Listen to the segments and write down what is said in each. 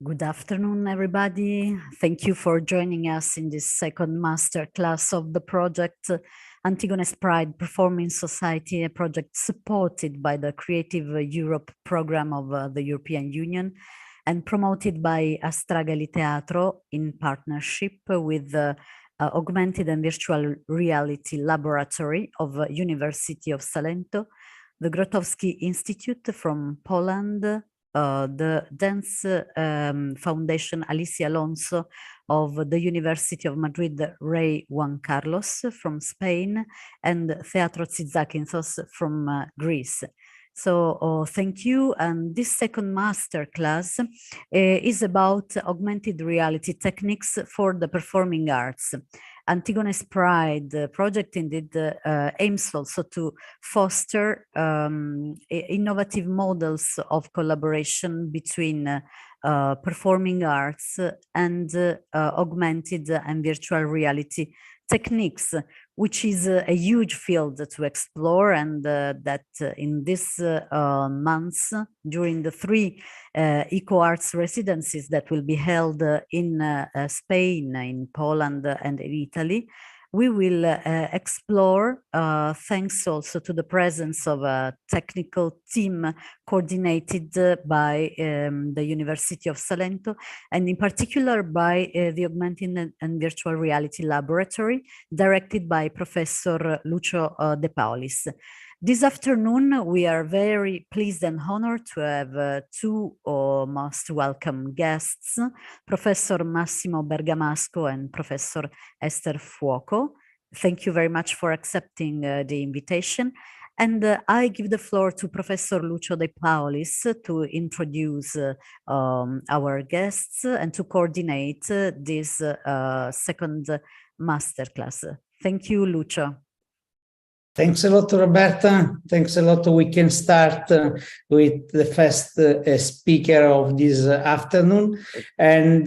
Good afternoon, everybody. Thank you for joining us in this second master class of the project Antigone's Pride Performing Society, a project supported by the Creative Europe program of the European Union and promoted by Astragali Teatro in partnership with the Augmented and Virtual Reality Laboratory of University of Salento, the Grotowski Institute from Poland, the Dance Foundation Alicia Alonso of the University of Madrid Rey Juan Carlos from Spain, and Teatro Tzitzakinthos from Greece. So thank you. And this second master class is about augmented reality techniques for the performing arts. Antigone's Pride project indeed aims also to foster innovative models of collaboration between performing arts and augmented and virtual reality techniques, which is a huge field to explore, and that in these months, during the 3 eco-arts residencies that will be held in Spain, in Poland, and in Italy, we will explore, thanks also to the presence of a technical team coordinated by the University of Salento, and in particular by the Augmented and Virtual Reality Laboratory, directed by Professor Lucio De Paulis. This afternoon, we are very pleased and honored to have 2 most welcome guests, Professor Massimo Bergamasco and Professor Ester Fuoco. Thank you very much for accepting the invitation. And I give the floor to Professor Lucio De Paulis to introduce our guests and to coordinate this second masterclass. Thank you, Lucio. Thanks a lot, Roberta. Thanks a lot. We can start with the first speaker of this afternoon. And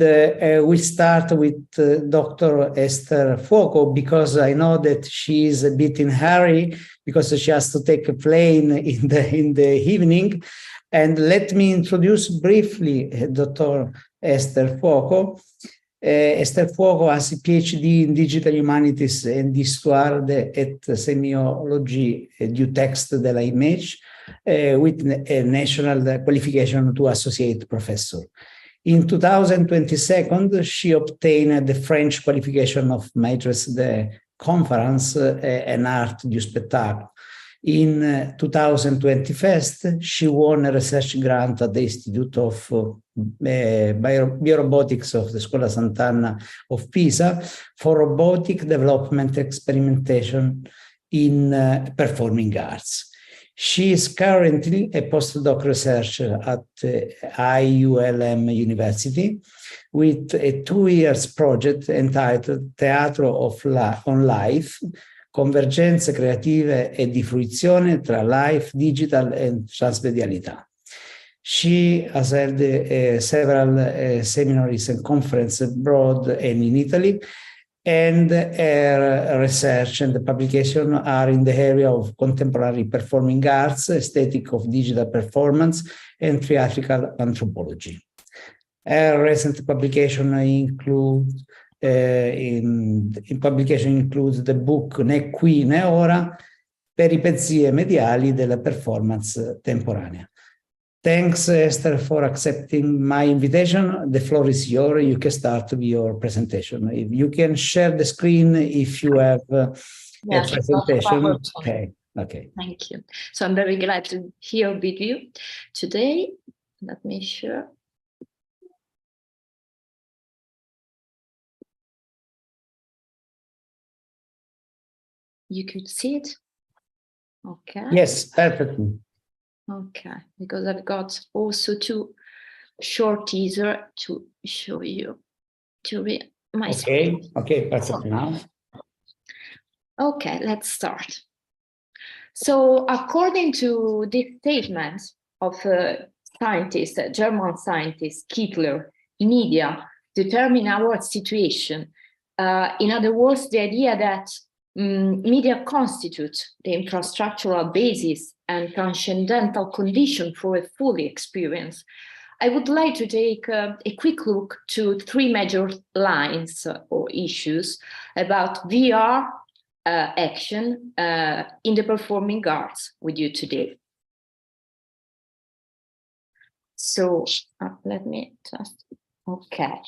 we start with Dr. Ester Fuoco, because I know that she is a bit in a hurry because she has to take a plane in the evening. And let me introduce briefly Dr. Ester Fuoco. Ester Fuoco has a PhD in Digital Humanities and Histoire at Sémiologie du Texte de l'Image, with a national qualification to associate professor. In 2022, she obtained the French qualification of Maîtresse de Conférence en Arti du Spettacolo. In 2021, she won a research grant at the Institute of Biorobotics of the Scuola Sant'Anna of Pisa for robotic development experimentation in performing arts. She is currently a postdoc researcher at IULM University with a 2-year project entitled Teatro on Life, Convergenze creative e di fruizione tra life, digital and transmedialità. She has held several seminaries and conferences abroad and in Italy, and her research and the publication are in the area of contemporary performing arts, aesthetic of digital performance, and theatrical anthropology. Her recent publication includes includes the book Né qui né ora, peripezie mediali della performance temporanea. Thanks, Esther, for accepting my invitation. The floor is yours. You can start with your presentation. If you can share the screen if you have a presentation. Okay. Thank you. So I'm very glad to be here with you today. Let me share. You could see it? Okay. Yes, perfectly. Okay, because I've got also 2 short teaser to show you to read my screen. Okay, perfect now. Okay, let's start. So according to this statement of scientist, German scientist Kittler, media determine our situation. In other words, the idea that media constitute the infrastructural basis and transcendental condition for a full experience. I would like to take a quick look to three major lines or issues about VR action in the performing arts with you today. So let me just, okay.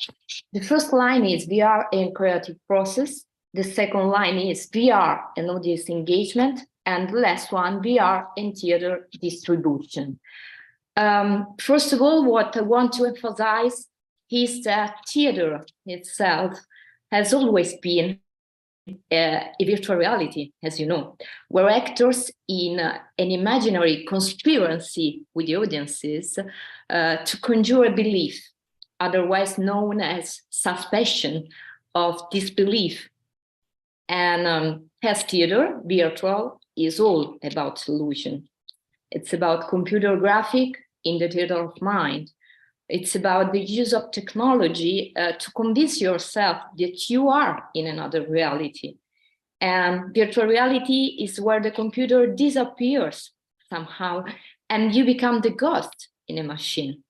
The first line is VR and creative process. The second line is VR and audience engagement. And the last one, VR and theater distribution. First of all, what I want to emphasize is that theater itself has always been a virtual reality, as you know, where actors in an imaginary conspiracy with the audiences to conjure a belief, otherwise known as suspension of disbelief. And as theater, virtual is all about illusion. It's about computer graphic in the theater of mind. It's about the use of technology to convince yourself that you are in another reality. And virtual reality is where the computer disappears somehow and you become the ghost in a machine.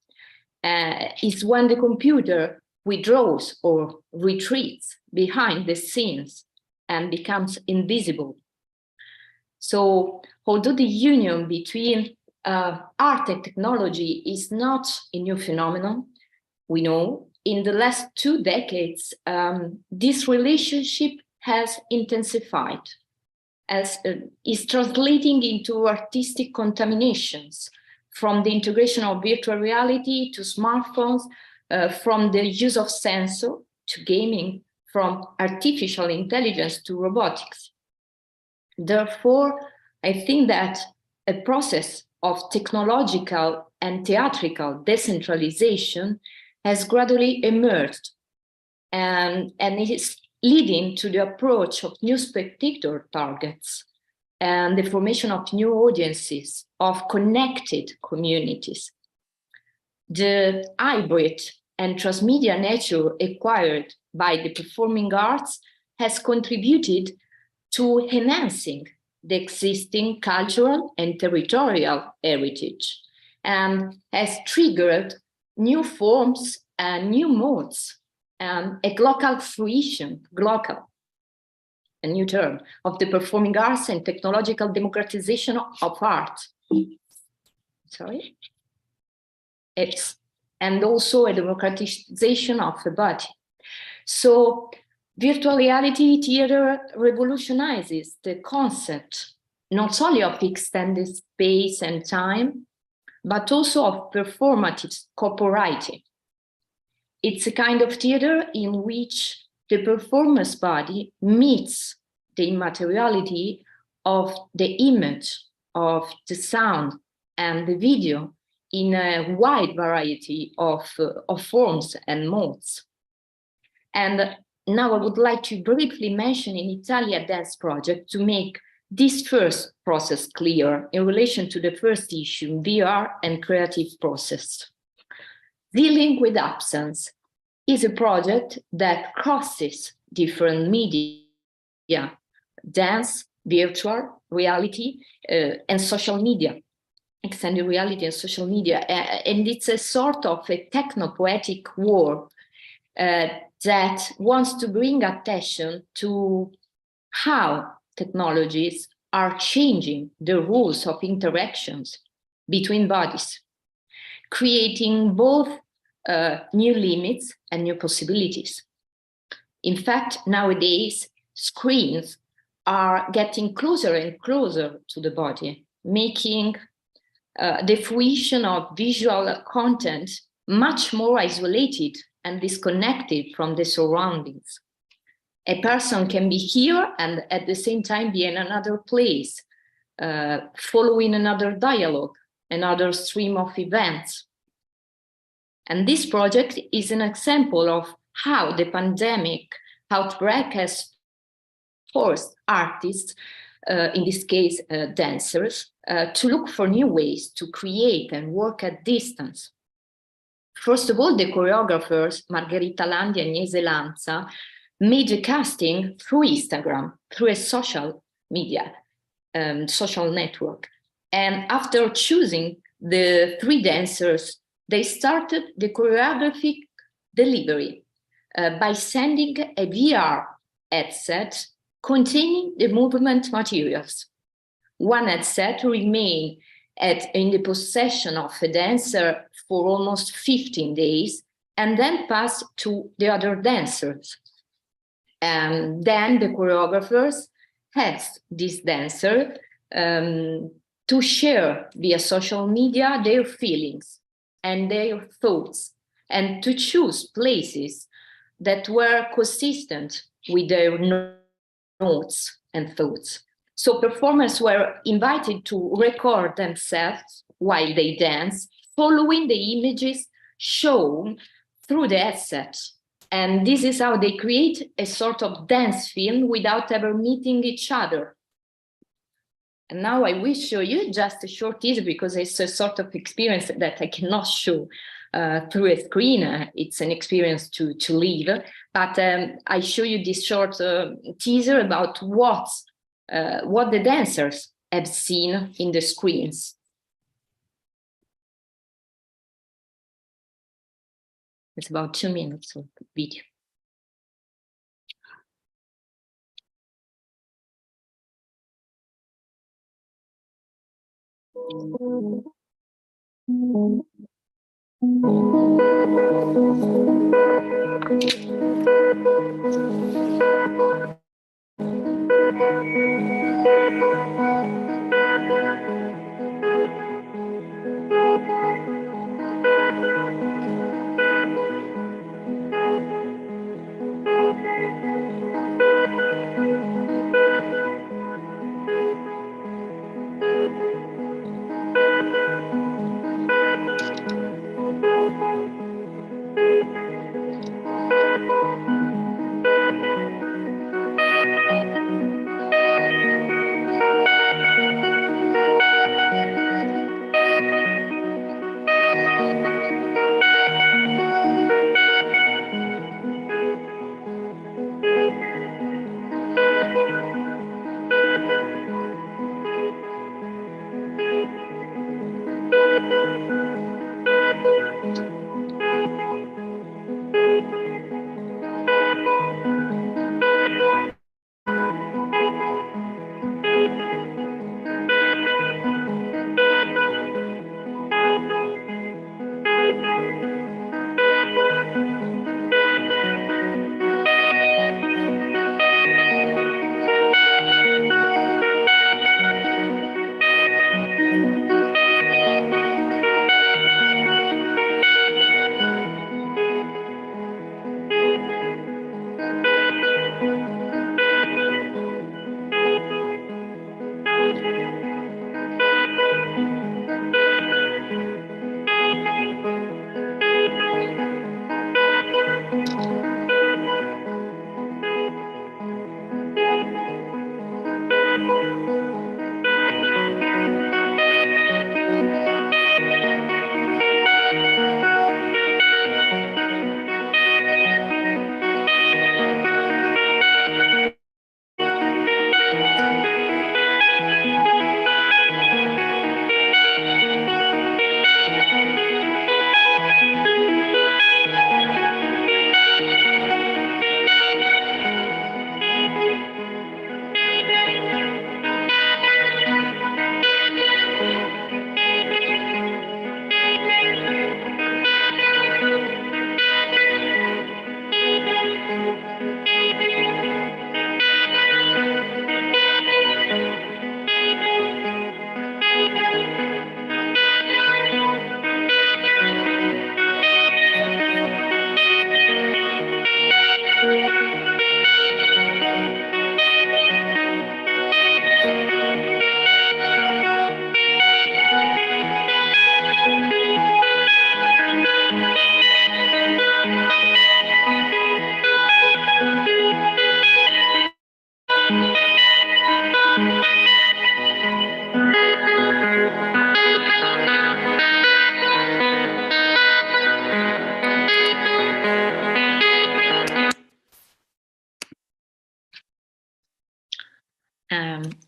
It's when the computer withdraws or retreats behind the scenes and becomes invisible. So although the union between art and technology is not a new phenomenon, we know in the last 2 decades, this relationship has intensified, as is translating into artistic contaminations, from the integration of virtual reality to smartphones, from the use of sensor to gaming, from artificial intelligence to robotics. Therefore, I think that a process of technological and theatrical decentralization has gradually emerged, and it is leading to the approach of new spectator targets and the formation of new audiences, of connected communities. The hybrid and transmedia nature acquired by the performing arts has contributed to enhancing the existing cultural and territorial heritage, and has triggered new forms and new modes, a global fruition, a new term, of the performing arts and technological democratization of art. Sorry? And also a democratization of the body. So virtual reality theater revolutionizes the concept not only of extended space and time, but also of performative corporeity. It's a kind of theater in which the performer's body meets the immateriality of the image, of the sound and the video in a wide variety of forms and modes. And now I would like to briefly mention in Italia dance project to make this first process clear in relation to the first issue, VR and creative process. Dealing with absence is a project that crosses different media, dance, virtual reality, and social media, extended reality and social media. And it's a sort of a techno-poetic war that wants to bring attention to how technologies are changing the rules of interactions between bodies, creating both new limits and new possibilities. In fact, nowadays, screens are getting closer and closer to the body, making the fruition of visual content much more isolated and disconnected from the surroundings. A person can be here and at the same time be in another place, following another dialogue, another stream of events. And this project is an example of how the pandemic outbreak has forced artists, in this case dancers, to look for new ways to create and work at distance. First of all, the choreographers, Margherita Landi and Agnese Lanza, made a casting through Instagram, through a social media, social network. And after choosing the 3 dancers they started the choreographic delivery by sending a VR headset containing the movement materials. One headset remained in the possession of a dancer for almost 15 days and then passed to the other dancers. And then the choreographers asked this dancer to share via social media their feelings and their thoughts, and to choose places that were consistent with their notes and thoughts. So performers were invited to record themselves while they dance, following the images shown through the headset. And this is how they create a sort of dance film without ever meeting each other. And now I will show you just a short teaser, because it's a sort of experience that I cannot show through a screen. It's an experience to live. But I show you this short teaser about what the dancers have seen in the screens. It's about 2 minutes of video.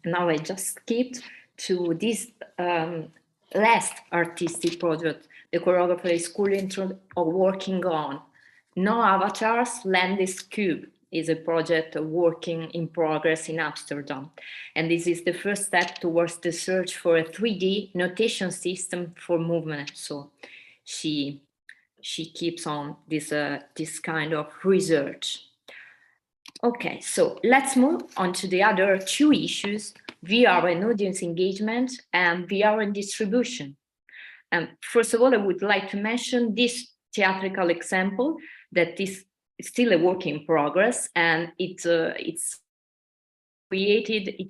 Now I just skipped to this last artistic project the choreographer is currently working on. No Avatars, Land is Cube is a project working in progress in Amsterdam. And this is the first step towards the search for a 3D notation system for movement. So she keeps on this kind of research. Okay, so let's move on to the other two issues, VR and audience engagement and VR and distribution. First of all, I would like to mention this theatrical example that is still a work in progress, and it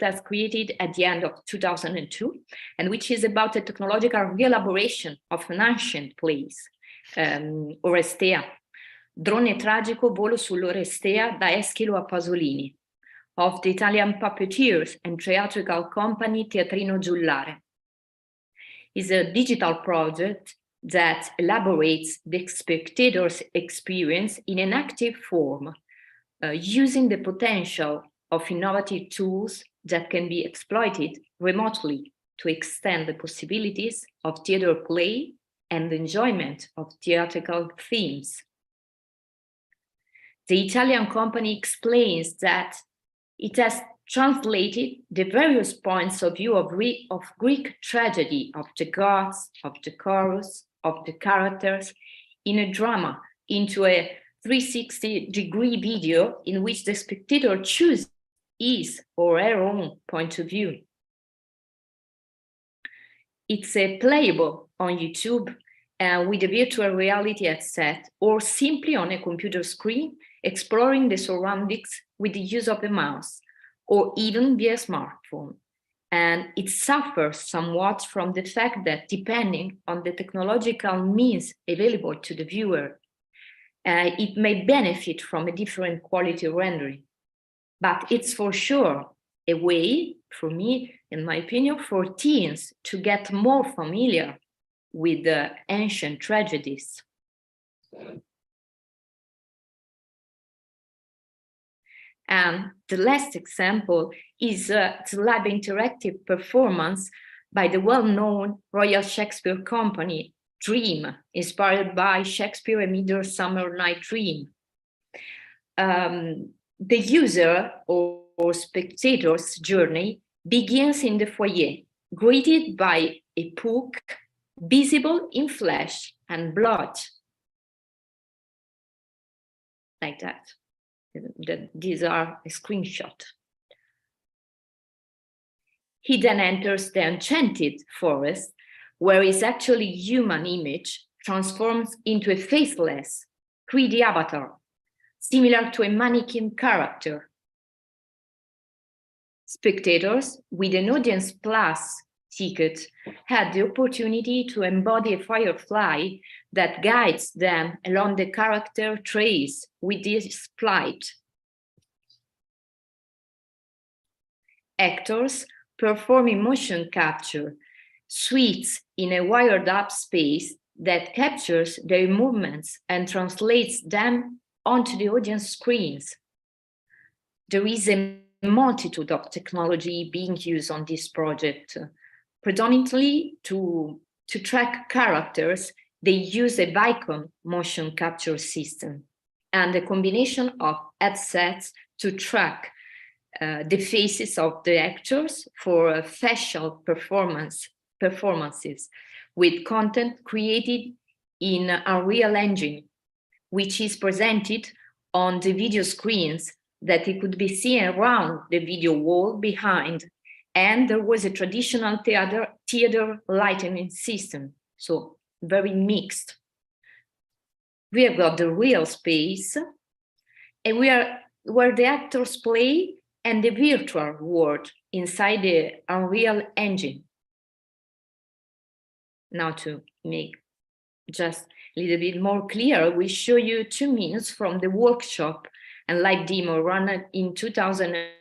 has created at the end of 2002, and which is about a technological re-elaboration of an ancient place, Orestea. Drone tragico, volo sull'Orestea da Eschilo a Pasolini, of the Italian puppeteers and theatrical company Teatrino Giullare. It's a digital project that elaborates the spectator's experience in an active form, using the potential of innovative tools that can be exploited remotely to extend the possibilities of theater play and the enjoyment of theatrical themes. The Italian company explains that it has translated the various points of view of Greek tragedy, of the gods, of the chorus, of the characters, in a drama into a 360-degree video in which the spectator chooses his or her own point of view. It's playable on YouTube with a virtual reality headset or simply on a computer screen, exploring the surroundings with the use of a mouse or even via smartphone. And it suffers somewhat from the fact that depending on the technological means available to the viewer, it may benefit from a different quality rendering. But it's for sure a way, for me, in my opinion, for teens to get more familiar with the ancient tragedies. And the last example is the live interactive performance by the well-known Royal Shakespeare Company, Dream, inspired by Shakespeare A Midsummer Night Dream. The user or spectator's journey begins in the foyer, greeted by a book visible in flesh and blood. Like that. These are a screenshot. He then enters the enchanted forest, where his actually human image transforms into a faceless 3D avatar, similar to a mannequin character. Spectators with an Audience Plus ticket had the opportunity to embody a firefly that guides them along the character trace with this plight. Actors performing motion capture suites in a wired-up space that captures their movements and translates them onto the audience screens. There is a multitude of technology being used on this project. Predominantly to track characters, they use a Vicon motion capture system and a combination of headsets to track the faces of the actors for facial performances with content created in Unreal Engine, which is presented on the video screens that it could be seen around the video wall behind. And there was a traditional theater lighting system, so very mixed. We have got the real space, and where the actors play, and the virtual world inside the Unreal Engine. Now, to make just a little bit more clear, we show you 2 minutes from the workshop and live demo run in 2001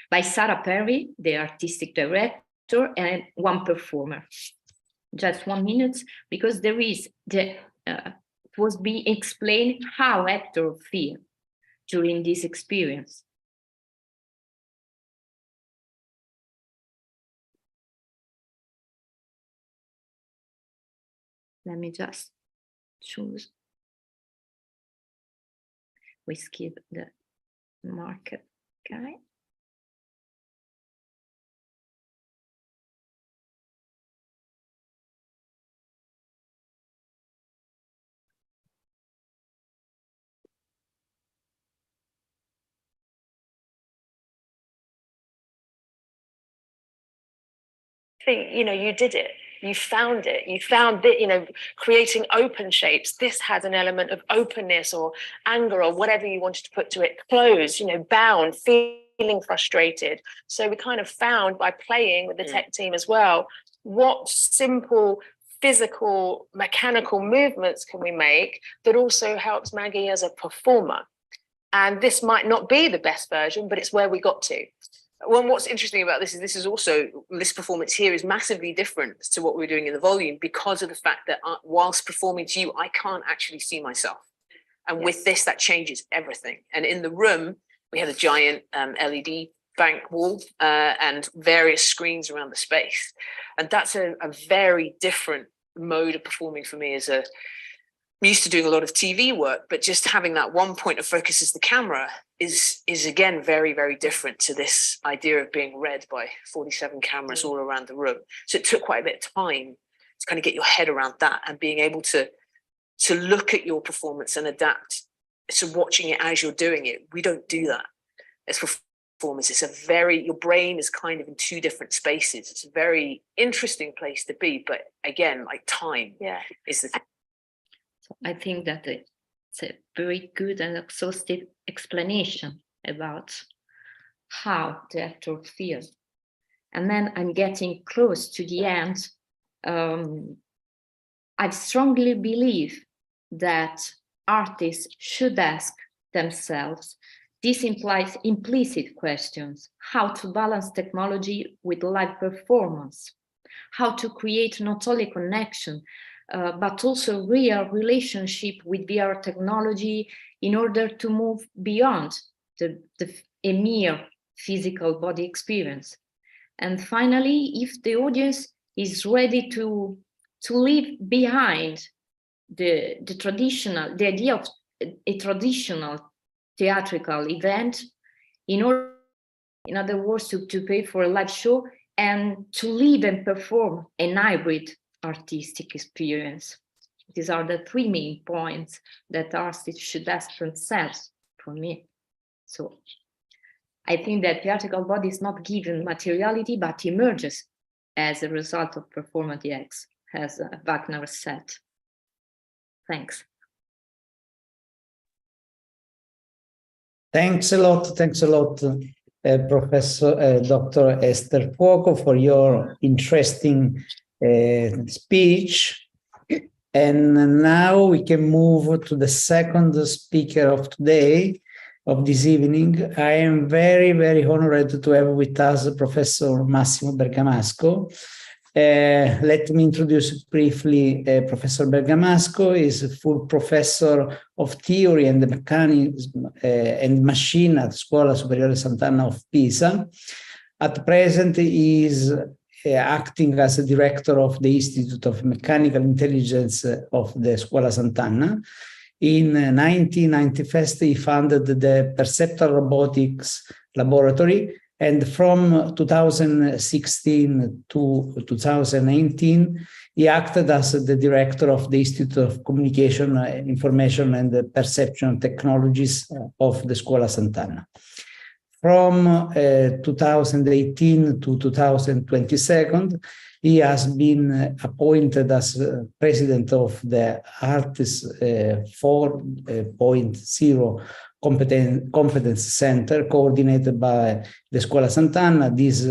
by Sarah Perry, the artistic director, and one performer. Just 1 minute, because there is it was being explained how actors feel during this experience. let me just choose. We skip the market, okay? You know, you did it. You found it. You found that, you know, creating open shapes. This had an element of openness or anger or whatever you wanted to put to it. Closed, you know, bound, feeling frustrated. So we kind of found by playing with the tech team as well, what simple physical, mechanical movements can we make that also helps Maggie as a performer. And this might not be the best version, but it's where we got to. Well, what's interesting about this is also, this performance here is massively different to what we're doing in the volume because of the fact that whilst performing to you, I can't actually see myself. And with this, that changes everything. And in the room, we had a giant LED bank wall and various screens around the space. And that's a very different mode of performing for me as I'm used to doing a lot of TV work, but just having that one point of focus as the camera is again very, very different to this idea of being read by 47 cameras all around the room. So it took quite a bit of time to kind of get your head around that and being able to look at your performance and adapt to watching it as you're doing it. We don't do that as performers. It's your brain is kind of in two different spaces. It's a very interesting place to be, but again, like time is the thing. I think that it's a very good and exhaustive explanation about how the actor feels. And then I'm getting close to the end. I strongly believe that artists should ask themselves, this implies implicit questions, how to balance technology with live performance, how to create not only connection, but also real relationship with VR technology in order to move beyond a mere physical body experience. And finally, if the audience is ready to leave behind the idea of a traditional theatrical event, in other words, to pay for a live show and to live and perform a hybrid artistic experience. These are the three main points that artists should ask themselves for me. So I think that theatrical body is not given materiality, but emerges as a result of performative acts, as Wagner said. Thanks. Thanks a lot, Professor Dr. Ester Fuoco, for your interesting speech. And now we can move to the second speaker of today, of this evening. I am very, very honored to have with us Professor Massimo Bergamasco. Let me introduce briefly Professor Bergamasco. Is a full professor of theory and mechanism and machine at Scuola Superiore Sant'Anna of Pisa. At present, he is acting as a director of the Institute of Mechanical Intelligence of the Scuola Sant'Anna. In 1991, he founded the Perceptual Robotics Laboratory, and from 2016 to 2018, he acted as the director of the Institute of Communication, Information and Perception Technologies of the Scuola Sant'Anna. From 2018 to 2022, he has been appointed as president of the Arts 4.0 Competence Center, coordinated by the Scuola Sant'Anna. This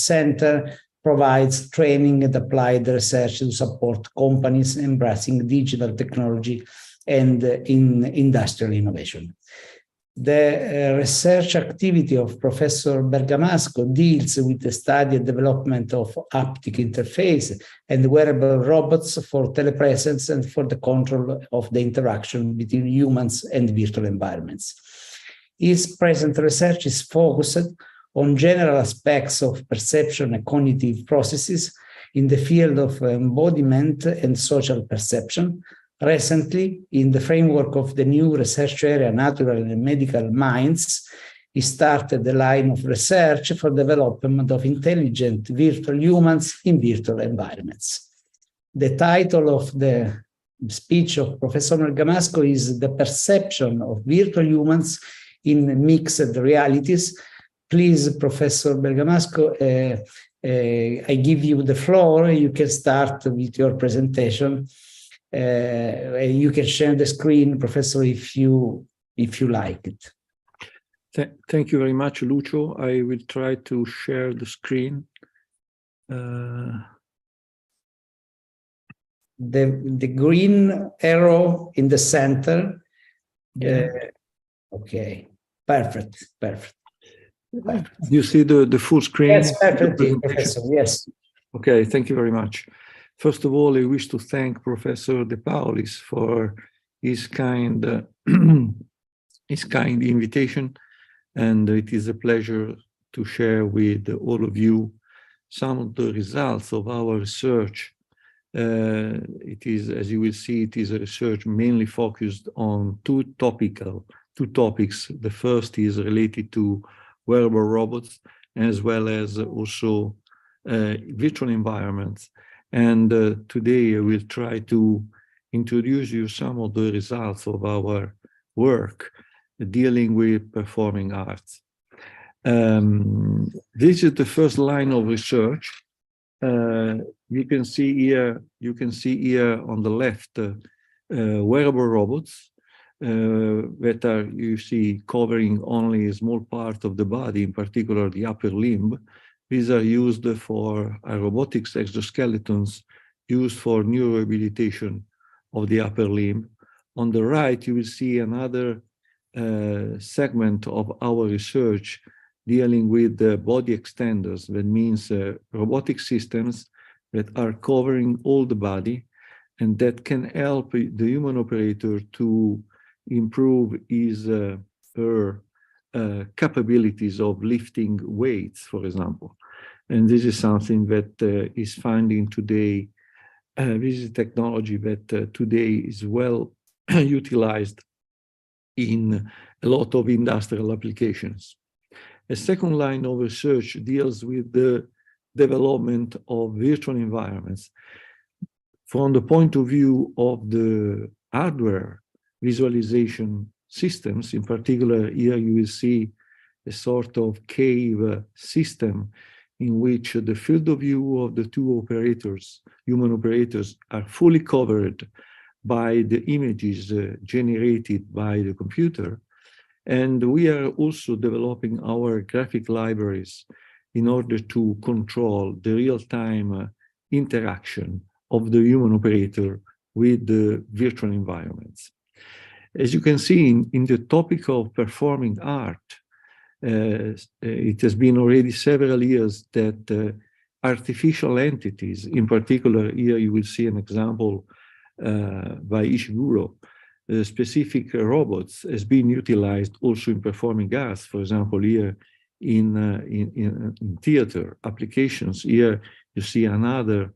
center provides training and applied research to support companies embracing digital technology and in industrial innovation. The research activity of Professor Bergamasco deals with the study and development of haptic interface and wearable robots for telepresence and for the control of the interaction between humans and virtual environments. His present research is focused on general aspects of perception and cognitive processes in the field of embodiment and social perception. Recently, in the framework of the new research area, Natural and Medical Minds, he started the line of research for development of intelligent virtual humans in virtual environments. The title of the speech of Professor Bergamasco is The Perception of Virtual Humans in Mixed Realities. Please, Professor Bergamasco, I give you the floor. You can start with your presentation. You can share the screen, Professor, if you like it. Thank you very much, Lucio. I will try to share the screen. The green arrow in the center. Yeah. Okay, perfect. You see the full screen? Yes, perfectly, Professor, yes. Okay, thank you very much. First of all, I wish to thank Professor De Paulis for his kind invitation, and it is a pleasure to share with all of you some of the results of our research. It is, as you will see, it is a research mainly focused on two topics. The first is related to wearable robots, as well as also virtual environments. And today I will try to introduce you some of the results of our work dealing with performing arts. This is the first line of research. You can see here on the left wearable robots that are, you see, covering only a small part of the body, in particular the upper limb. These are used for robotics exoskeletons used for neurorehabilitation of the upper limb. On the right, you will see another segment of our research dealing with body extenders. That means robotic systems that are covering all the body and that can help the human operator to improve his her capabilities of lifting weights, for example. And this is something that is finding today, this is technology that today is well utilized in a lot of industrial applications. A second line of research deals with the development of virtual environments. From the point of view of the hardware visualization systems, in particular, here you will see a sort of cave system in which the field of view of the two operators, human operators, are fully covered by the images generated by the computer. And we are also developing our graphic libraries in order to control the real-time interaction of the human operator with the virtual environments. As you can see in the topic of performing art, it has been already several years that artificial entities, in particular, here you will see an example by Ishiguro, specific robots has been utilized also in performing arts. For example, here in theater applications. Here you see another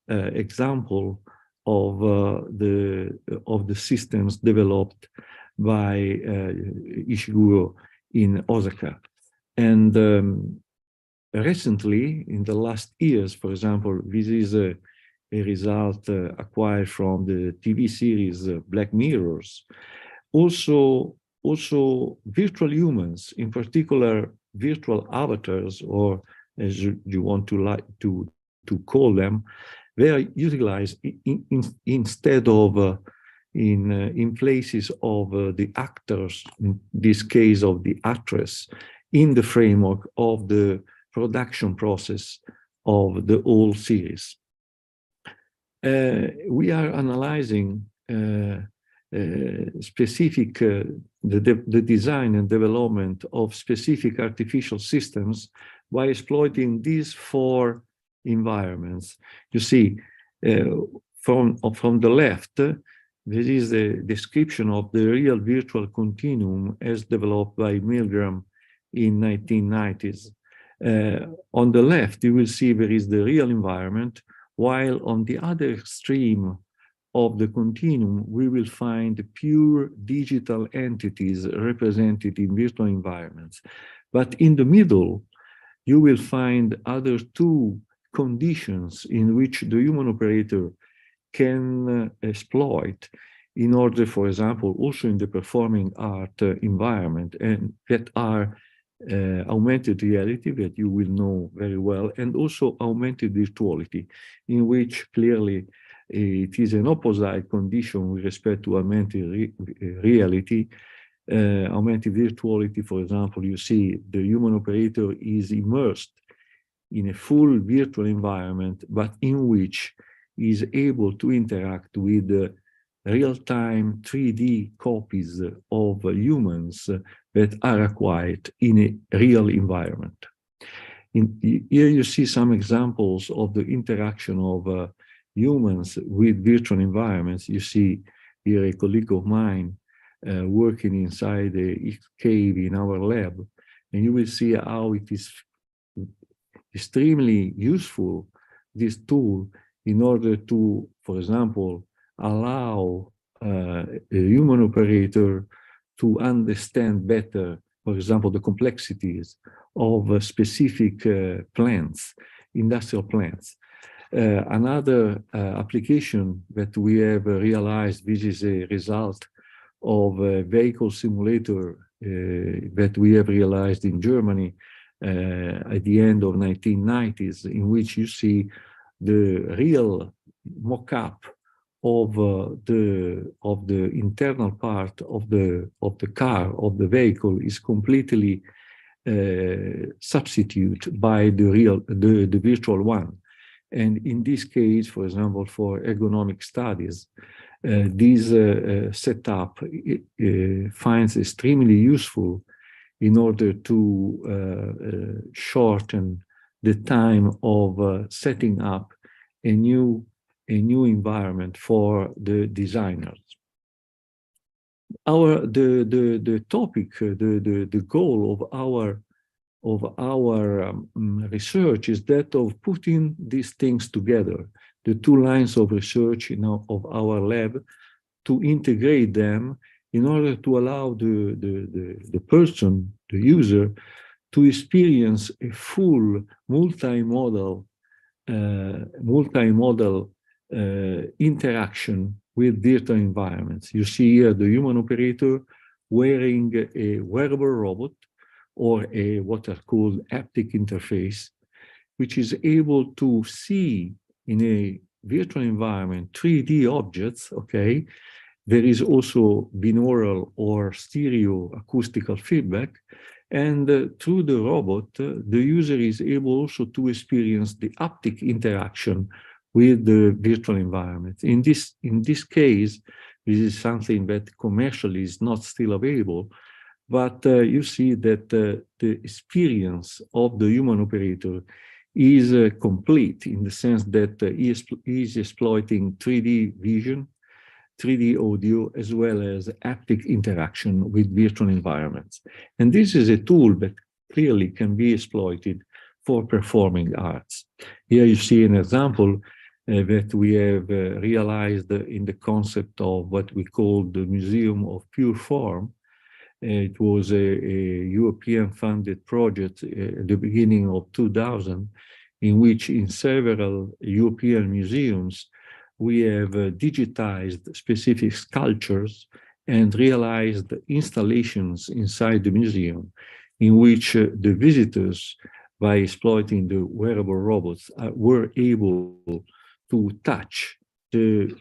example of the systems developed by Ishiguro in Osaka. And recently, in the last years, for example, this is a result acquired from the TV series Black Mirrors. Also virtual humans, in particular virtual avatars, or as you want to call them, they are utilized instead of in places of the actors, in this case of the actress, in the framework of the production process of the whole series. We are analyzing specific, the design and development of specific artificial systems by exploiting these four environments. You see, from the left, this is the description of the real virtual continuum as developed by Milgram in 1990s. On the left, you will see there is the real environment. while on the other extreme of the continuum, we will find pure digital entities represented in virtual environments. But in the middle, you will find other two conditions in which the human operator can exploit in order, for example, also in the performing art environment, and that are augmented reality, that you will know very well, and also augmented virtuality, in which clearly it is an opposite condition with respect to augmented reality. Augmented virtuality, for example, you see the human operator is immersed in a full virtual environment, but in which he is able to interact with real-time 3D copies of humans that are acquired in a real environment. Here you see some examples of the interaction of humans with virtual environments. You see here a colleague of mine working inside a cave in our lab, and you will see how it is extremely useful, this tool, in order to, for example, allow a human operator to understand better, for example, the complexities of specific plants, industrial plants. Another application that we have realized, this is a result of a vehicle simulator that we have realized in Germany at the end of 1990s, in which you see the real mock-up of the internal part of the car, of the vehicle, is completely substituted by the virtual one. And in this case, for example, for ergonomic studies, this setup finds extremely useful in order to shorten the time of setting up a new environment for the designers. The topic, the goal of our research is that of putting these things together, the two lines of research of our lab, to integrate them in order to allow the person, the user, to experience a full multimodal interaction with virtual environments. You see here the human operator wearing a wearable robot, or what are called haptic interface, which is able to see in a virtual environment 3D objects, okay? There is also binaural or stereo acoustical feedback, and through the robot, the user is able also to experience the haptic interaction with the virtual environment. In this case, this is something that commercially is not still available, but you see that the experience of the human operator is complete, in the sense that he is exploiting 3D vision, 3D audio, as well as haptic interaction with virtual environments. And this is a tool that clearly can be exploited for performing arts. Here you see an example that we have realized in the concept of what we call the Museum of Pure Form. It was a European-funded project at the beginning of 2000, in which in several European museums, we have digitized specific sculptures and realized installations inside the museum, in which the visitors, by exploiting the wearable robots, were able to touch the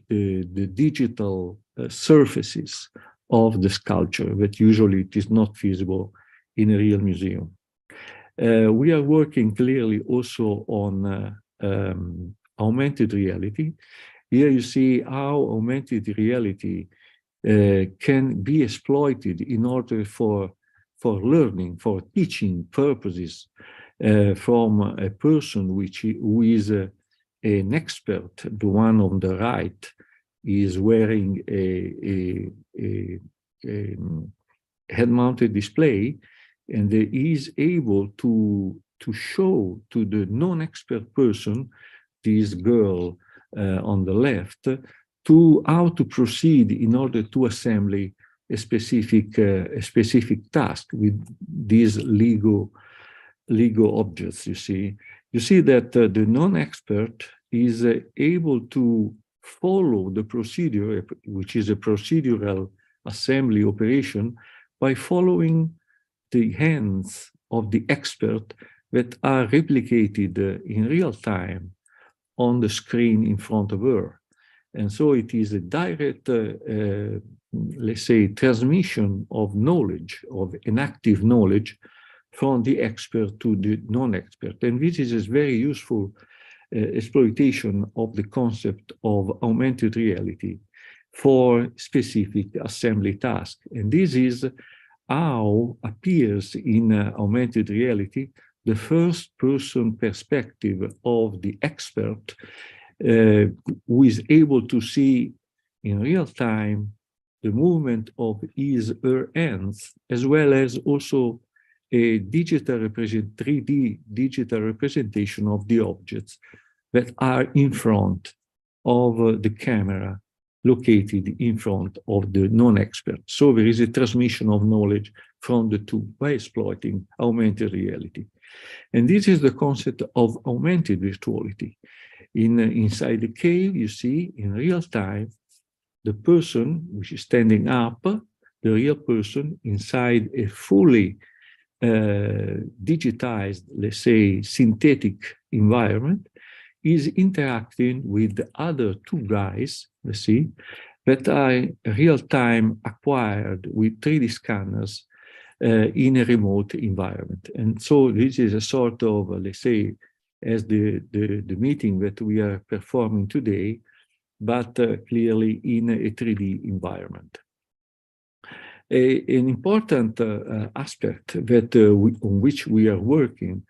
digital surfaces of the sculpture that usually it is not feasible in a real museum. We are working clearly also on augmented reality. Here you see how augmented reality can be exploited in order for learning, for teaching purposes, from a person who is an expert. The one on the right is wearing a head-mounted display, and he is able to show to the non-expert person this girl on the left to how to proceed in order to assemble a specific task with these Lego objects. You see that the non-expert is able to follow the procedure, which is a procedural assembly operation, by following the hands of the expert that are replicated in real time on the screen in front of her. And so it is a direct, let's say, transmission of knowledge, of an active knowledge from the expert to the non-expert. And this is a very useful exploitation of the concept of augmented reality for specific assembly tasks. And this is how appears in augmented reality the first-person perspective of the expert, who is able to see in real time the movement of her hands, as well as also a 3D digital representation of the objects that are in front of the camera located in front of the non-expert. So there is a transmission of knowledge from the two by exploiting augmented reality. And this is the concept of augmented virtuality. Inside the cave, you see in real time the person which is standing up, the real person inside a fully digitized, let's say, synthetic environment, is interacting with the other two guys, let's see, that are real-time acquired with 3D scanners in a remote environment. And so this is a sort of, let's say, as the meeting that we are performing today, but clearly in a 3D environment. An important aspect that on which we are working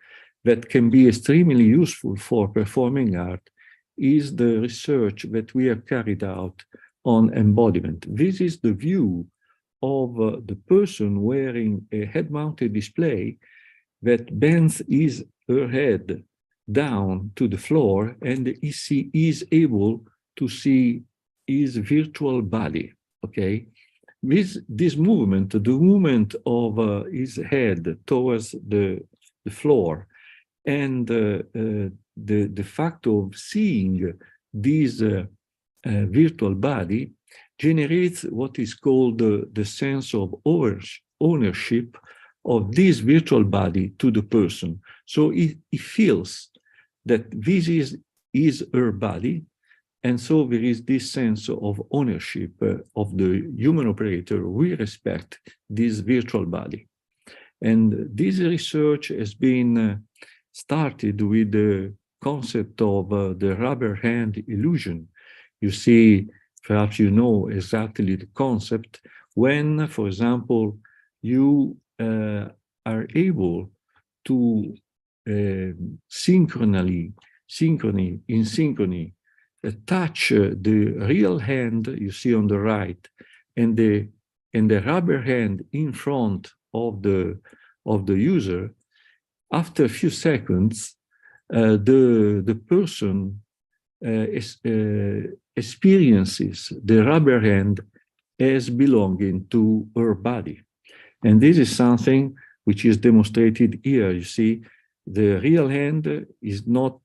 that can be extremely useful for performing art is the research that we have carried out on embodiment. This is the view of the person wearing a head-mounted display that bends her head down to the floor, and is able to see his virtual body, okay? This movement, the movement of his head towards the floor, and the fact of seeing this virtual body generates what is called the sense of ownership of this virtual body to the person. So he feels that this is her body, and so there is this sense of ownership of the human operator with respect to this virtual body. And this research has been started with the concept of the rubber hand illusion. You see, perhaps you know exactly the concept when, for example, you are able to synchrony, touch the real hand you see on the right and the rubber hand in front of the user. After a few seconds, the person experiences the rubber hand as belonging to her body. And this is something which is demonstrated here. You see, the real hand is not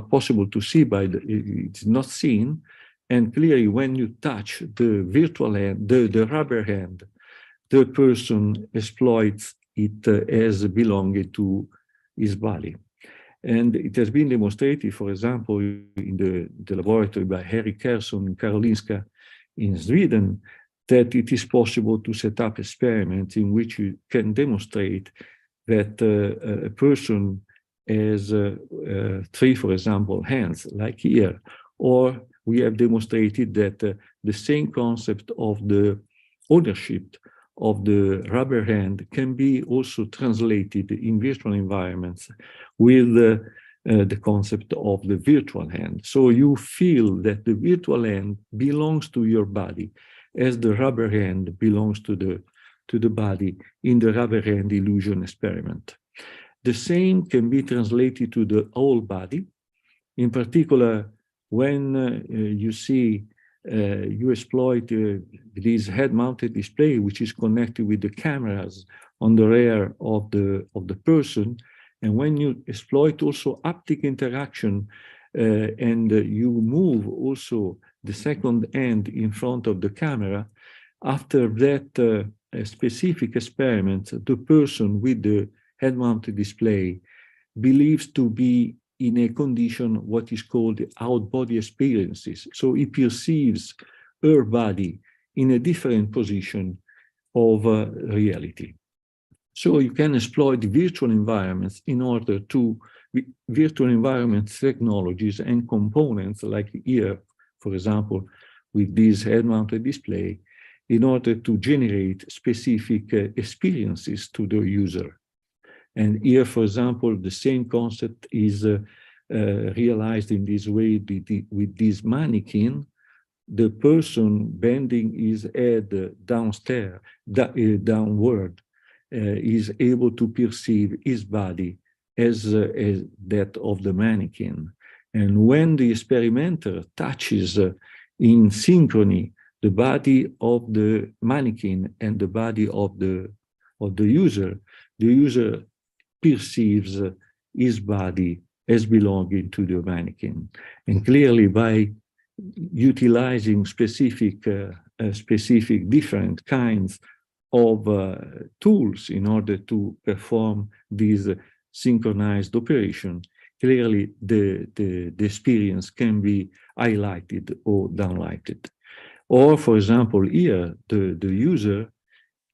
possible to see it's not seen. And clearly, when you touch the virtual hand, the rubber hand, the person exploits it as belonging to his body. And it has been demonstrated, for example, in the laboratory by Harry Kerson in Karolinska in Sweden, that it is possible to set up experiments in which you can demonstrate that a person has three, for example, hands, like here, or we have demonstrated that the same concept of the ownership of the rubber hand can be also translated in virtual environments with the concept of the virtual hand. So you feel that the virtual hand belongs to your body as the rubber hand belongs to the body in the rubber hand illusion experiment. The same can be translated to the whole body, In particular, when you see you exploit this head-mounted display, which is connected with the cameras on the rear of the person, and when you exploit also haptic interaction and you move also the second hand in front of the camera, after that specific experiment, the person with the head-mounted display believes to be in a condition what is called out-body experiences. So he perceives her body in a different position of reality. So you can exploit virtual environments in order to, virtual environments technologies and components like here, for example, with this head-mounted display, in order to generate specific experiences to the user. And here, for example, the same concept is realized in this way with this mannequin. The person bending his head downward is able to perceive his body as that of the mannequin. And when the experimenter touches in synchrony the body of the mannequin and the body of the user perceives his body as belonging to the mannequin. And clearly, by utilizing specific different kinds of tools in order to perform this synchronized operation, clearly the experience can be highlighted or downlighted. Or, for example, here, the user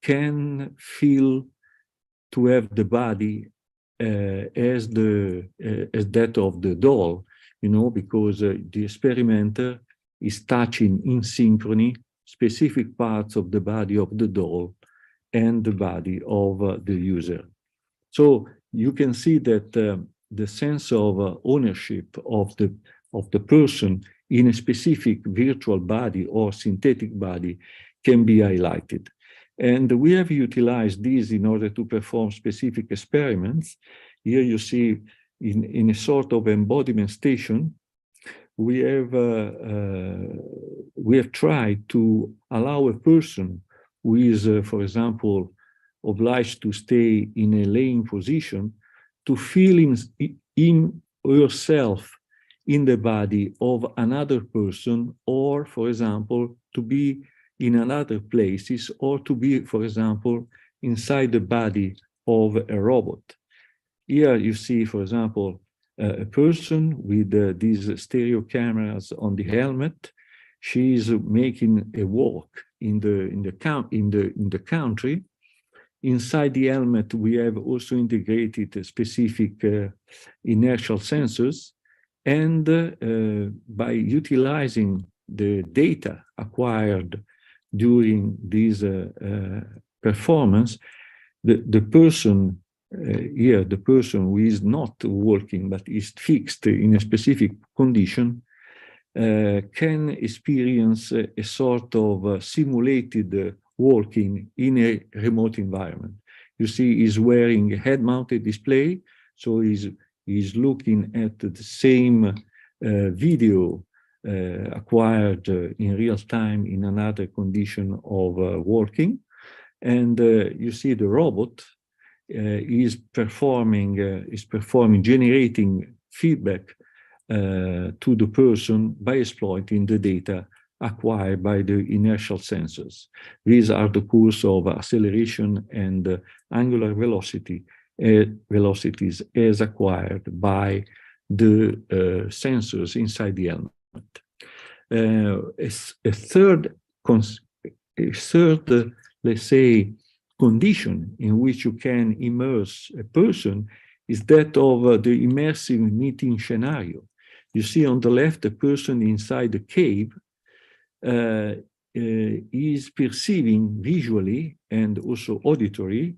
can feel to have the body as that of the doll, you know, because the experimenter is touching in synchrony specific parts of the body of the doll and the body of the user. So you can see that the sense of ownership of the person in a specific virtual body or synthetic body can be highlighted. And we have utilized these in order to perform specific experiments. Here you see in a sort of embodiment station, we have tried to allow a person who is, for example, obliged to stay in a laying position to feel in herself in the body of another person, or, for example, to be in another places, or to be, for example, inside the body of a robot. Here you see, for example, a person with these stereo cameras on the helmet. She is making a walk in the country. Inside the helmet, we have also integrated specific inertial sensors, and by utilizing the data acquired during this performance, the person here, the person who is not walking but is fixed in a specific condition, can experience a sort of simulated walking in a remote environment. You see, he's wearing a head-mounted display, so he's looking at the same video acquired in real time in another condition of working. And you see the robot is generating feedback to the person by exploiting the data acquired by the inertial sensors. These are the course of acceleration and angular velocities as acquired by the sensors inside the helmet. A third, let's say, condition in which you can immerse a person is that of the immersive meeting scenario. You see on the left, a person inside the cave is perceiving visually and also auditory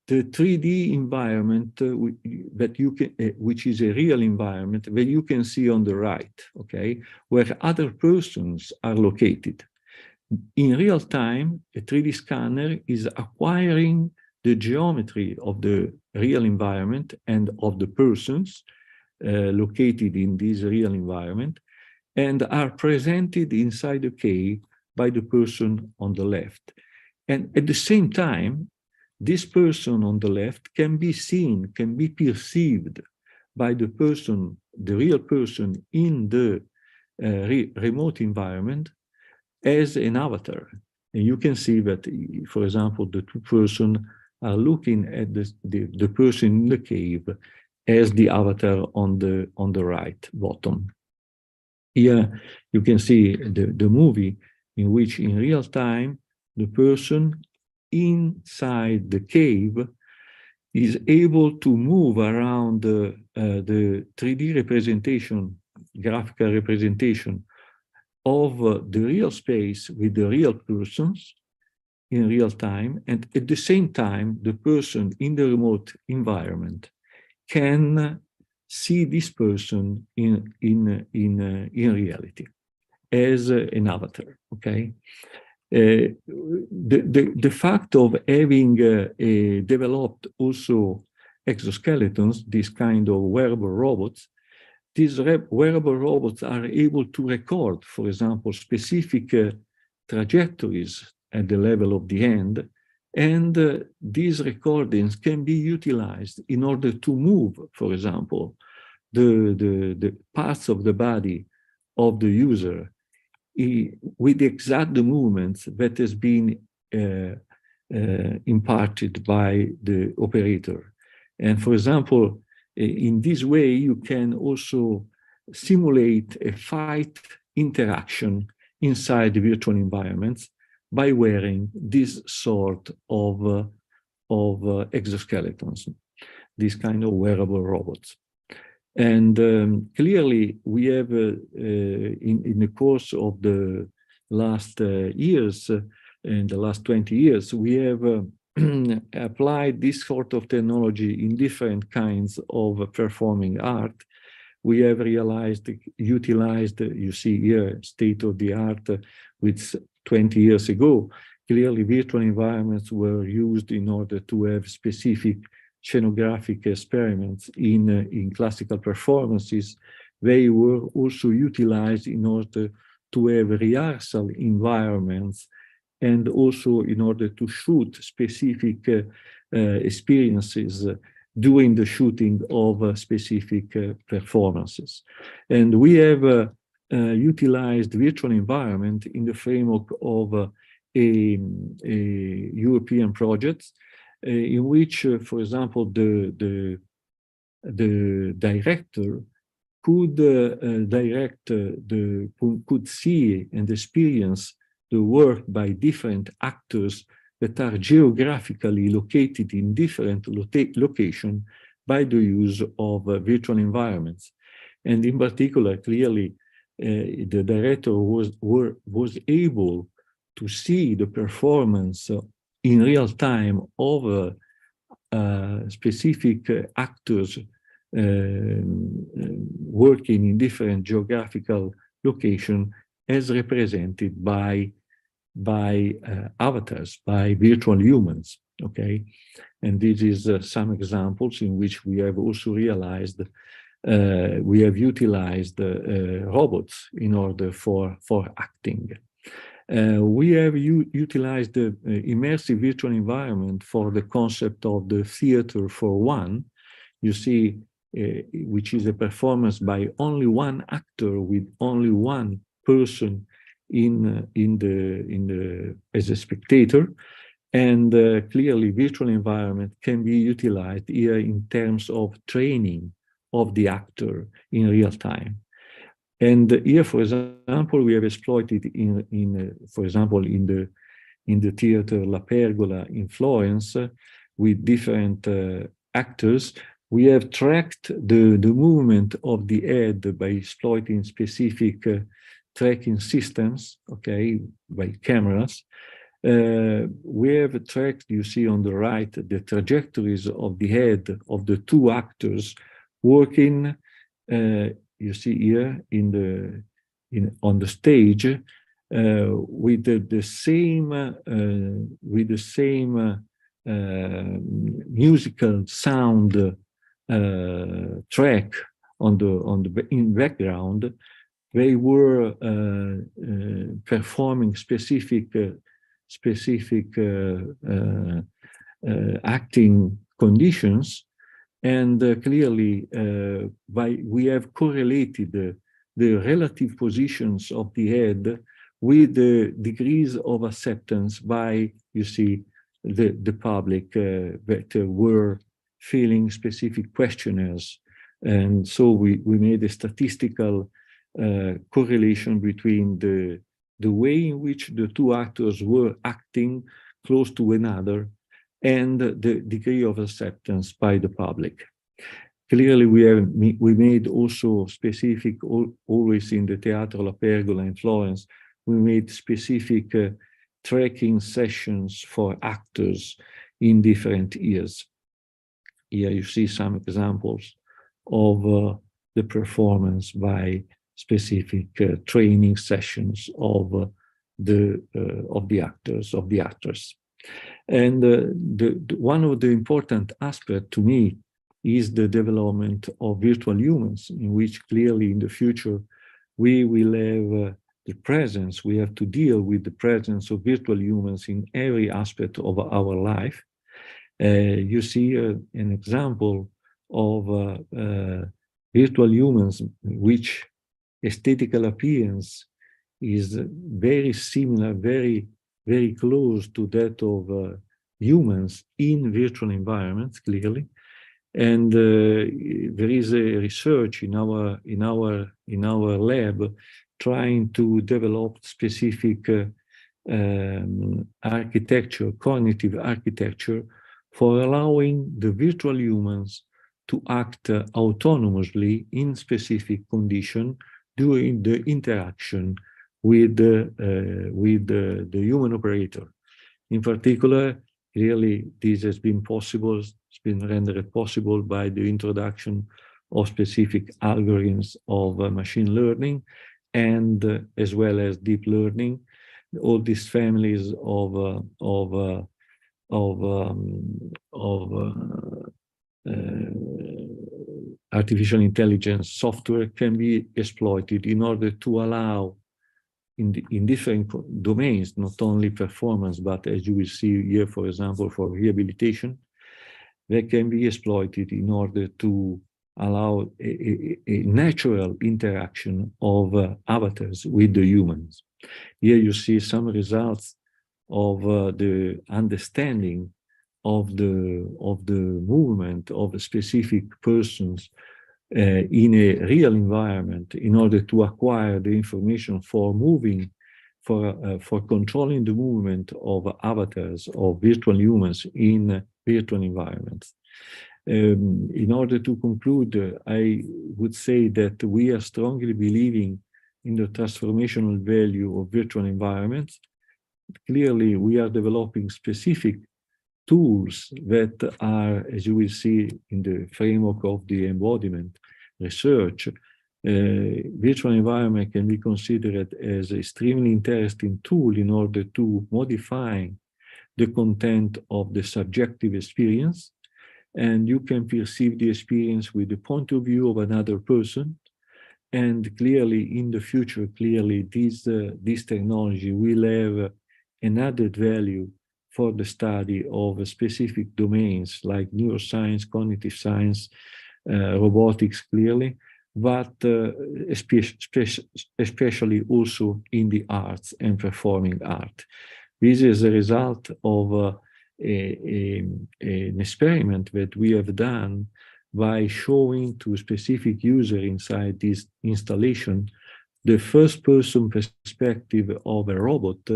the 3D environment that you can, which is a real environment that you can see on the right, okay, where other persons are located. In real time, a 3D scanner is acquiring the geometry of the real environment and of the persons located in this real environment and are presented inside the cave by the person on the left. And at the same time, this person on the left can be seen, can be perceived by the person, the real person in the remote environment as an avatar. And you can see that, for example, the two persons are looking at the person in the cave as the avatar on the right bottom. Here you can see the movie in which in real time the person inside the cave is able to move around the 3D representation, graphical representation of the real space with the real persons in real time, and at the same time the person in the remote environment can see this person in reality as an avatar. Okay, the fact of having developed also exoskeletons, this kind of wearable robots, these wearable robots are able to record, for example, specific trajectories at the level of the hand, and these recordings can be utilized in order to move, for example, the parts of the body of the user with the exact movements that has been imparted by the operator. And for example, in this way, you can also simulate a fight interaction inside the virtual environments by wearing this sort of exoskeletons, this kind of wearable robots. And clearly, we have, in the course of the last years, in the last 20 years, we have applied this sort of technology in different kinds of performing art. We have utilized, you see here, state-of-the-art, which 20 years ago, clearly virtual environments were used in order to have specific scenographic experiments in classical performances. They were also utilized in order to have rehearsal environments and also in order to shoot specific experiences during the shooting of specific performances. And we have utilized virtual environment in the framework of a European project in which, for example, the director could could see and experience the work by different actors that are geographically located in different locations by the use of virtual environments. And in particular, clearly, the director was able to see the performance in real time of specific actors working in different geographical locations as represented by avatars, by virtual humans, okay? And this is some examples in which we have also realized, we have utilized robots in order for acting. We have utilized the immersive virtual environment for the concept of the theater for one, you see, which is a performance by only one actor with only one person as a spectator. And clearly virtual environment can be utilized here in terms of training of the actor in real time. And here, for example, we have exploited for example, in the theater La Pergola in Florence with different actors. We have tracked the movement of the head by exploiting specific tracking systems, okay, by cameras. We have tracked, you see on the right, the trajectories of the head of the two actors working, you see here on the stage with the same musical sound track in background, they were performing specific acting conditions, and clearly we have correlated the relative positions of the head with the degrees of acceptance by, you see, the public that were filling specific questionnaires. And so we made a statistical correlation between the way in which the two actors were acting close to another and the degree of acceptance by the public. Clearly, we made also specific, always in the Teatro La Pergola in Florence, we made specific tracking sessions for actors in different years. Here you see some examples of the performance by specific training sessions of the actors. And one of the important aspects to me is the development of virtual humans, in which clearly in the future we will have the presence, we have to deal with the presence of virtual humans in every aspect of our life. You see an example of virtual humans which aesthetical appearance is very similar, very close to that of humans in virtual environments, clearly. And there is a research in our lab trying to develop specific architecture, cognitive architecture, for allowing the virtual humans to act autonomously in specific condition during the interaction with the human operator. In particular, clearly this has been possible, it's been rendered possible by the introduction of specific algorithms of machine learning and as well as deep learning. All these families of artificial intelligence software can be exploited in order to allow in different domains, not only performance, but as you will see here, for example, for rehabilitation, they can be exploited in order to allow a natural interaction of avatars with the humans. Here you see some results of the understanding of the movement of specific persons in a real environment in order to acquire the information for moving, for controlling the movement of avatars of virtual humans in virtual environments. In order to conclude, I would say that we are strongly believing in the transformational value of virtual environments. Clearly, we are developing specific tools that are, as you will see in the framework of the embodiment research, virtual environment can be considered as an extremely interesting tool in order to modify the content of the subjective experience, and you can perceive the experience with the point of view of another person. And clearly, in the future, clearly this technology will have an added value for the study of specific domains like neuroscience, cognitive science, robotics, clearly, but especially also in the arts and performing art. This is a result of an experiment that we have done by showing to a specific user inside this installation the first-person perspective of a robot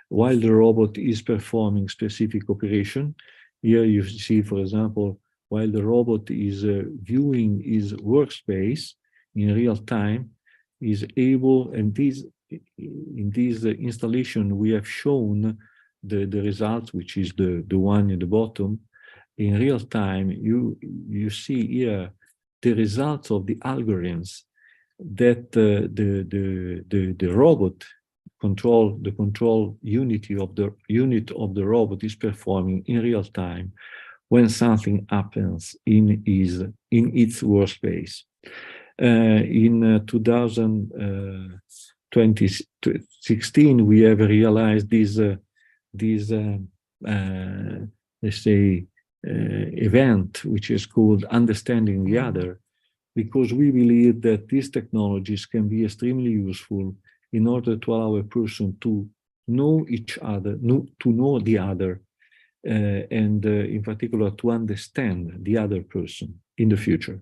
while the robot is performing specific operation. Here you see, for example, while the robot is viewing his workspace in real time, is able, and in this installation we have shown the results, which is the one in the bottom. In real time, you see here the results of the algorithms that the robot the control unit of the robot is performing in real time when something happens in its workspace. In 2016, we have realized this let's say, event, which is called Understanding the Other, because we believe that these technologies can be extremely useful in order to allow a person to know each other, to know the other, and in particular to understand the other person in the future.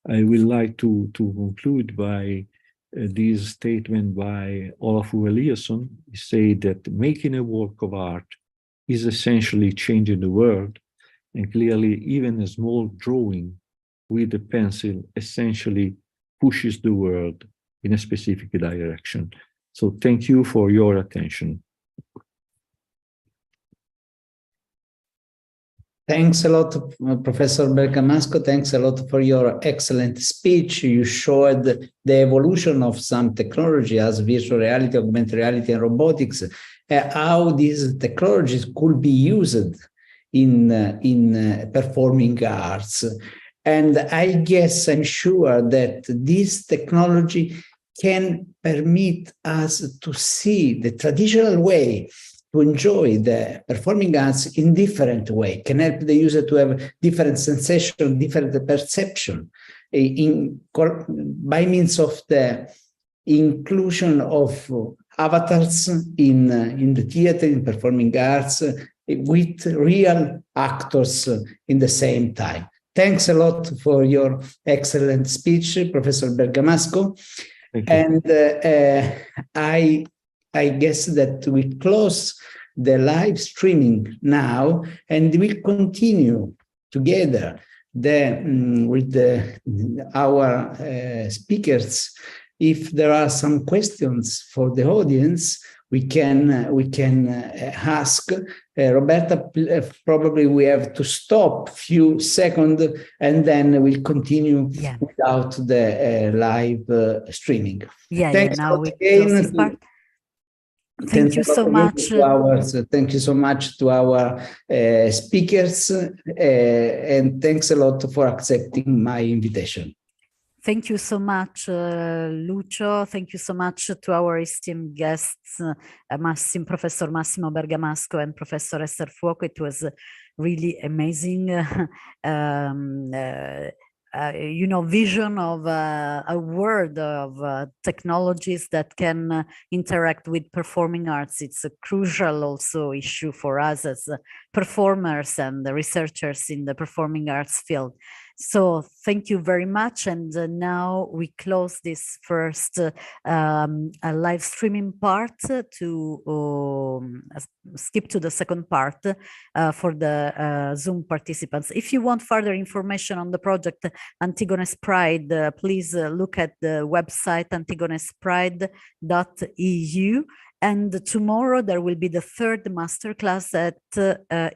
I would like to conclude by this statement by Olafur Eliasson. He said that making a work of art is essentially changing the world, and clearly even a small drawing with a pencil essentially pushes the world in a specific direction. So thank you for your attention. Thanks a lot, Professor Bergamasco. Thanks a lot for your excellent speech. You showed the evolution of some technology as virtual reality, augmented reality, and robotics, how these technologies could be used in performing arts. And I guess, I'm sure that this technology can permit us to see the traditional way to enjoy the performing arts in different way, can help the user to have different sensation, different perception by means of the inclusion of avatars in the theater, in performing arts, with real actors in the same time. Thanks a lot for your excellent speech, Professor Bergamasco. And I guess that we close the live streaming now, and we continue together with our speakers. If there are some questions for the audience, we can ask. Roberta, probably we have to stop a few seconds, and then we'll continue without the live streaming. Thanks now we again. close this part. Thank you so much. Thank you so much to our speakers, and thanks a lot for accepting my invitation. Thank you so much, Lucio. Thank you so much to our esteemed guests, Professor Massimo Bergamasco and Professor Ester Fuoco. It was really amazing. Vision of a world of technologies that can interact with performing arts. It's a crucial also issue for us as performers and researchers in the performing arts field. So thank you very much. And now we close this first live streaming part to skip to the second part for the Zoom participants. If you want further information on the project Antigone's Pride, please look at the website antigonespride.eu. And tomorrow there will be the third masterclass at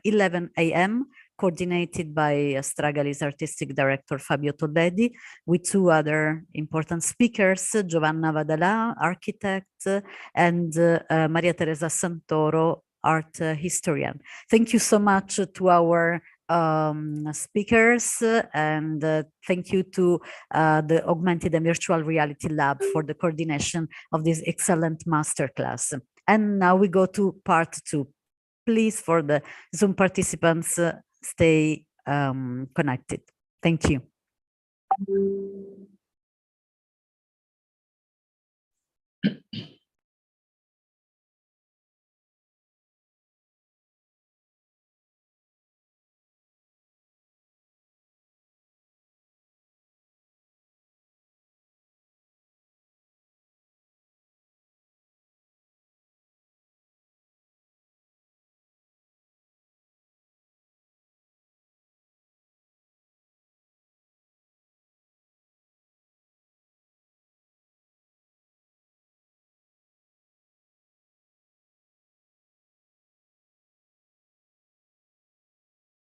11 a.m. coordinated by Stragali's artistic director Fabio Tolledi, with two other important speakers, Giovanna Vadala, architect, and Maria Teresa Santoro, art historian. Thank you so much to our speakers, and thank you to the Augmented and Virtual Reality Lab for the coordination of this excellent masterclass. And now we go to part 2. Please, for the Zoom participants, stay connected. Thank you.